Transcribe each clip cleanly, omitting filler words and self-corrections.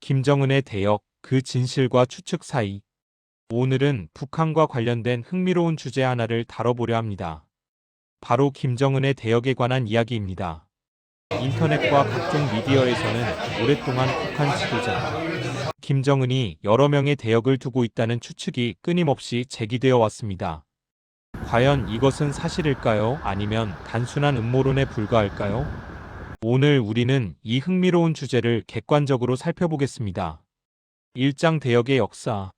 김정은의 대역, 그 진실과 추측 사이. 오늘은 북한과 관련된 흥미로운 주제 하나를 다뤄보려 합니다. 바로 김정은의 대역에 관한 이야기입니다. 인터넷과 각종 미디어에서는 오랫동안 북한 지도자 김정은이 여러 명의 대역을 두고 있다는 추측이 끊임없이 제기되어 왔습니다. 과연 이것은 사실일까요? 아니면 단순한 음모론에 불과할까요? 오늘 우리는 이 흥미로운 주제를 객관적으로 살펴보겠습니다. 일장 대역의 역사.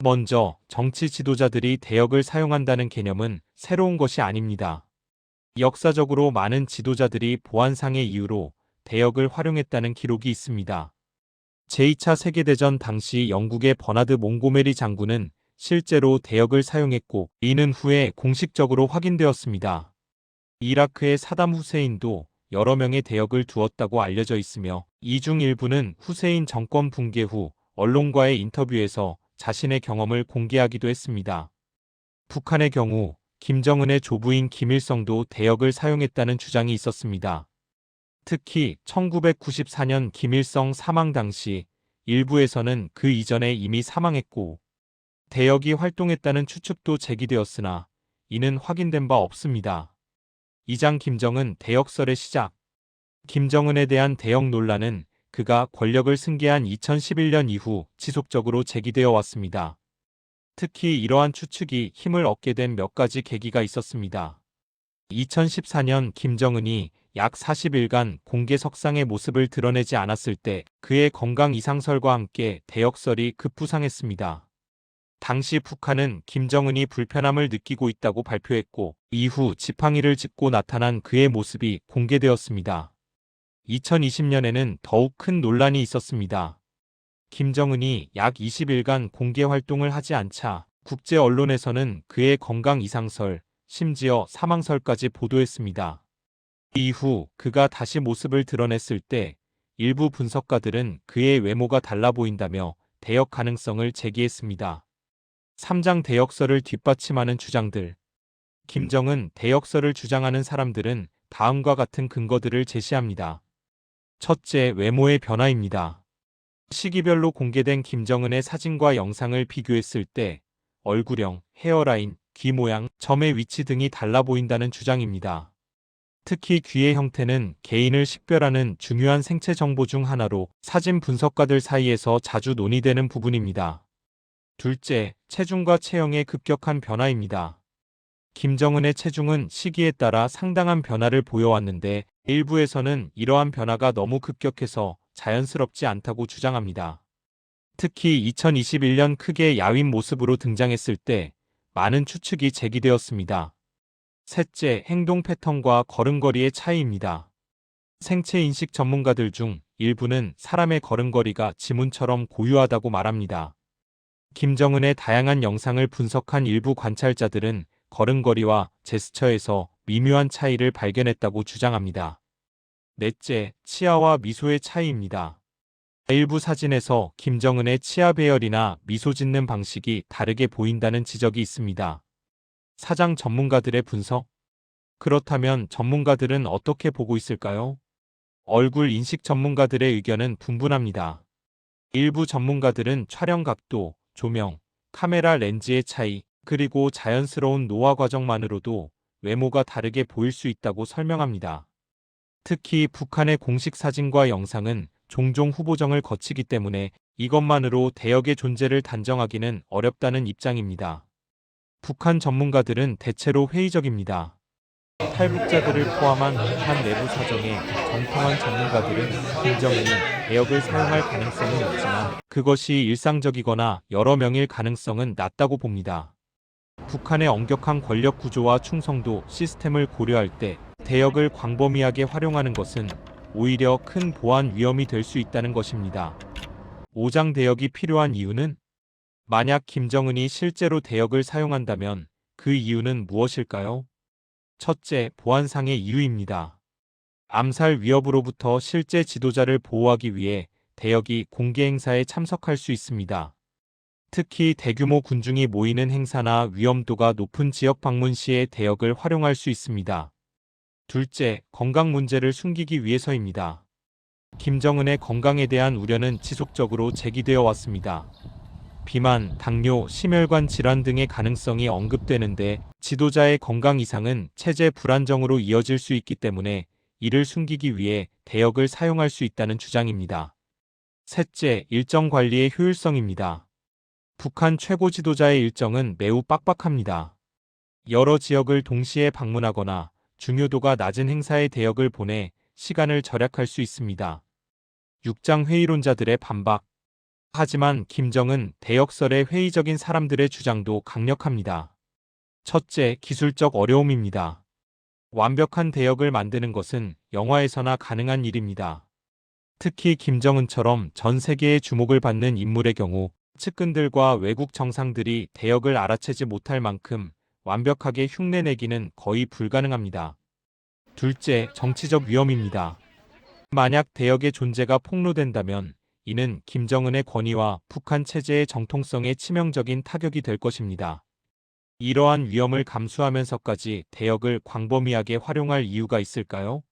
먼저 정치 지도자들이 대역을 사용한다는 개념은 새로운 것이 아닙니다. 역사적으로 많은 지도자들이 보안상의 이유로 대역을 활용했다는 기록이 있습니다. 제2차 세계대전 당시 영국의 버나드 몽고메리 장군은 실제로 대역을 사용했고 이는 후에 공식적으로 확인되었습니다. 이라크의 사담 후세인도 여러 명의 대역을 두었다고 알려져 있으며 이 중 일부는 후세인 정권 붕괴 후 언론과의 인터뷰에서 자신의 경험을 공개하기도 했습니다. 북한의 경우 김정은의 조부인 김일성도 대역을 사용했다는 주장이 있었습니다. 특히 1994년 김일성 사망 당시 일부에서는 그 이전에 이미 사망했고 대역이 활동했다는 추측도 제기되었으나 이는 확인된 바 없습니다. 2장 김정은 대역설의 시작. 김정은에 대한 대역 논란은 그가 권력을 승계한 2011년 이후 지속적으로 제기되어 왔습니다. 특히 이러한 추측이 힘을 얻게 된 몇 가지 계기가 있었습니다. 2014년 김정은이 약 40일간 공개 석상의 모습을 드러내지 않았을 때 그의 건강 이상설과 함께 대역설이 급부상했습니다. 당시 북한은 김정은이 불편함을 느끼고 있다고 발표했고 이후 지팡이를 짚고 나타난 그의 모습이 공개되었습니다. 2020년에는 더욱 큰 논란이 있었습니다. 김정은이 약 20일간 공개 활동을 하지 않자 국제 언론에서는 그의 건강 이상설, 심지어 사망설까지 보도했습니다. 이후 그가 다시 모습을 드러냈을 때 일부 분석가들은 그의 외모가 달라 보인다며 대역 가능성을 제기했습니다. 3장 대역설을 뒷받침하는 주장들. 김정은 대역설을 주장하는 사람들은 다음과 같은 근거들을 제시합니다. 첫째, 외모의 변화입니다. 시기별로 공개된 김정은의 사진과 영상을 비교했을 때 얼굴형, 헤어라인, 귀 모양, 점의 위치 등이 달라 보인다는 주장입니다. 특히 귀의 형태는 개인을 식별하는 중요한 생체 정보 중 하나로 사진 분석가들 사이에서 자주 논의되는 부분입니다. 둘째, 체중과 체형의 급격한 변화입니다. 김정은의 체중은 시기에 따라 상당한 변화를 보여왔는데 일부에서는 이러한 변화가 너무 급격해서 자연스럽지 않다고 주장합니다. 특히 2021년 크게 야윈 모습으로 등장했을 때 많은 추측이 제기되었습니다. 셋째, 행동 패턴과 걸음걸이의 차이입니다. 생체 인식 전문가들 중 일부는 사람의 걸음걸이가 지문처럼 고유하다고 말합니다. 김정은의 다양한 영상을 분석한 일부 관찰자들은 걸음걸이와 제스처에서 미묘한 차이를 발견했다고 주장합니다. 넷째, 치아와 미소의 차이입니다. 일부 사진에서 김정은의 치아 배열이나 미소 짓는 방식이 다르게 보인다는 지적이 있습니다. 사장 전문가들의 분석? 그렇다면 전문가들은 어떻게 보고 있을까요? 얼굴 인식 전문가들의 의견은 분분합니다. 일부 전문가들은 촬영 각도, 조명, 카메라 렌즈의 차이, 그리고 자연스러운 노화 과정만으로도 외모가 다르게 보일 수 있다고 설명합니다. 특히 북한의 공식 사진과 영상은 종종 후보정을 거치기 때문에 이것만으로 대역의 존재를 단정하기는 어렵다는 입장입니다. 북한 전문가들은 대체로 회의적입니다. 탈북자들을 포함한 북한 내부 사정에 정통한 전문가들은 김정은이 대역을 사용할 가능성은 있지만 그것이 일상적이거나 여러 명일 가능성은 낮다고 봅니다. 북한의 엄격한 권력 구조와 충성도 시스템을 고려할 때 대역을 광범위하게 활용하는 것은 오히려 큰 보안 위험이 될 수 있다는 것입니다. 5장 대역이 필요한 이유는? 만약 김정은이 실제로 대역을 사용한다면 그 이유는 무엇일까요? 첫째, 보안상의 이유입니다. 암살 위협으로부터 실제 지도자를 보호하기 위해 대역이 공개 행사에 참석할 수 있습니다. 특히 대규모 군중이 모이는 행사나 위험도가 높은 지역 방문 시에 대역을 활용할 수 있습니다. 둘째, 건강 문제를 숨기기 위해서입니다. 김정은의 건강에 대한 우려는 지속적으로 제기되어 왔습니다. 비만, 당뇨, 심혈관 질환 등의 가능성이 언급되는데 지도자의 건강 이상은 체제 불안정으로 이어질 수 있기 때문에 이를 숨기기 위해 대역을 사용할 수 있다는 주장입니다. 셋째, 일정 관리의 효율성입니다. 북한 최고 지도자의 일정은 매우 빡빡합니다. 여러 지역을 동시에 방문하거나 중요도가 낮은 행사에 대역을 보내 시간을 절약할 수 있습니다. 육장 회의론자들의 반박. 하지만 김정은 대역설의 회의적인 사람들의 주장도 강력합니다. 첫째, 기술적 어려움입니다. 완벽한 대역을 만드는 것은 영화에서나 가능한 일입니다. 특히 김정은처럼 전 세계의 주목을 받는 인물의 경우 측근들과 외국 정상들이 대역을 알아채지 못할 만큼 완벽하게 흉내내기는 거의 불가능합니다. 둘째, 정치적 위험입니다. 만약 대역의 존재가 폭로된다면 이는 김정은의 권위와 북한 체제의 정통성에 치명적인 타격이 될 것입니다. 이러한 위험을 감수하면서까지 대역을 광범위하게 활용할 이유가 있을까요?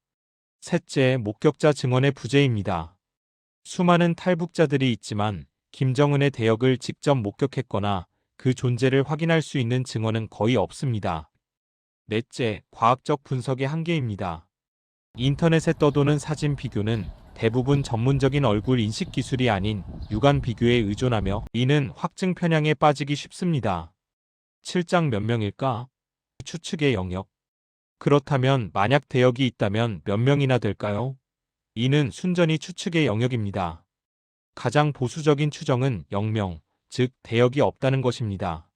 셋째, 목격자 증언의 부재입니다. 수많은 탈북자들이 있지만 김정은의 대역을 직접 목격했거나 그 존재를 확인할 수 있는 증언은 거의 없습니다. 넷째, 과학적 분석의 한계입니다. 인터넷에 떠도는 사진 비교는 대부분 전문적인 얼굴 인식 기술이 아닌 육안 비교에 의존하며 이는 확증 편향에 빠지기 쉽습니다. 실장 몇 명일까? 추측의 영역. 그렇다면 만약 대역이 있다면 몇 명이나 될까요? 이는 순전히 추측의 영역입니다. 가장 보수적인 추정은 0명, 즉 대역이 없다는 것입니다.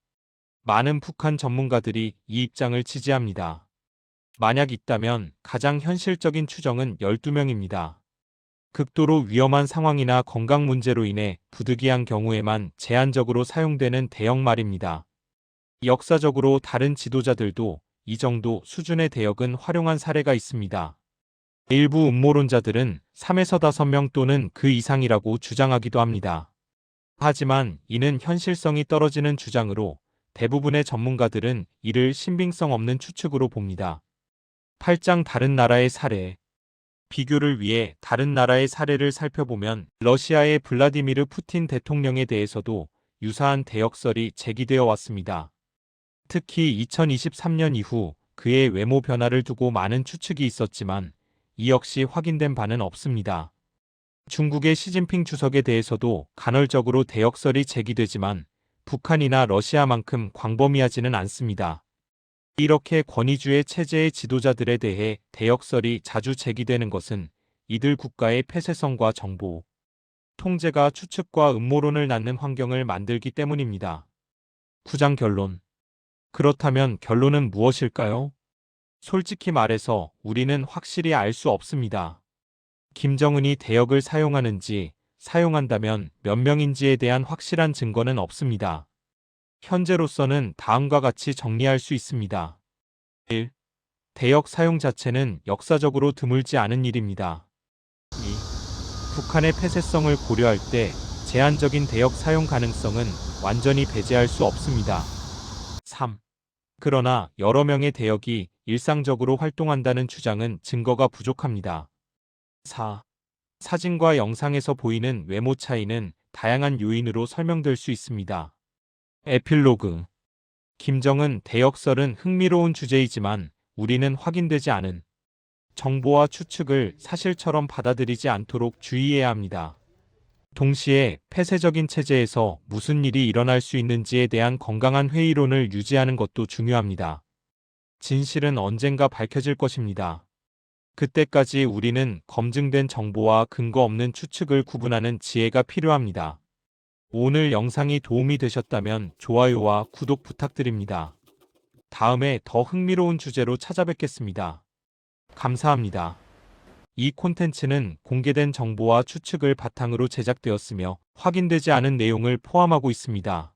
많은 북한 전문가들이 이 입장을 지지합니다. 만약 있다면 가장 현실적인 추정은 12명입니다. 극도로 위험한 상황이나 건강 문제로 인해 부득이한 경우에만 제한적으로 사용되는 대역 말입니다. 역사적으로 다른 지도자들도 이 정도 수준의 대역은 활용한 사례가 있습니다. 일부 음모론자들은 3에서 5명 또는 그 이상이라고 주장하기도 합니다. 하지만 이는 현실성이 떨어지는 주장으로 대부분의 전문가들은 이를 신빙성 없는 추측으로 봅니다. 8장 다른 나라의 사례. 비교를 위해 다른 나라의 사례를 살펴보면 러시아의 블라디미르 푸틴 대통령에 대해서도 유사한 대역설이 제기되어 왔습니다. 특히 2023년 이후 그의 외모 변화를 두고 많은 추측이 있었지만 이 역시 확인된 바는 없습니다. 중국의 시진핑 주석에 대해서도 간헐적으로 대역설이 제기되지만 북한이나 러시아만큼 광범위하지는 않습니다. 이렇게 권위주의 체제의 지도자들에 대해 대역설이 자주 제기되는 것은 이들 국가의 폐쇄성과 정보, 통제가 추측과 음모론을 낳는 환경을 만들기 때문입니다. 9장 결론. 그렇다면 결론은 무엇일까요? 솔직히 말해서 우리는 확실히 알 수 없습니다. 김정은이 대역을 사용하는지, 사용한다면 몇 명인지에 대한 확실한 증거는 없습니다. 현재로서는 다음과 같이 정리할 수 있습니다. 1. 대역 사용 자체는 역사적으로 드물지 않은 일입니다. 2. 북한의 폐쇄성을 고려할 때 제한적인 대역 사용 가능성은 완전히 배제할 수 없습니다. 3. 그러나 여러 명의 대역이 일상적으로 활동한다는 주장은 증거가 부족합니다. 4. 사진과 영상에서 보이는 외모 차이는 다양한 요인으로 설명될 수 있습니다. 에필로그. 김정은 대역설은 흥미로운 주제이지만 우리는 확인되지 않은 정보와 추측을 사실처럼 받아들이지 않도록 주의해야 합니다. 동시에 폐쇄적인 체제에서 무슨 일이 일어날 수 있는지에 대한 건강한 회의론을 유지하는 것도 중요합니다. 진실은 언젠가 밝혀질 것입니다. 그때까지 우리는 검증된 정보와 근거 없는 추측을 구분하는 지혜가 필요합니다. 오늘 영상이 도움이 되셨다면 좋아요와 구독 부탁드립니다. 다음에 더 흥미로운 주제로 찾아뵙겠습니다. 감사합니다. 이 콘텐츠는 공개된 정보와 추측을 바탕으로 제작되었으며 확인되지 않은 내용을 포함하고 있습니다.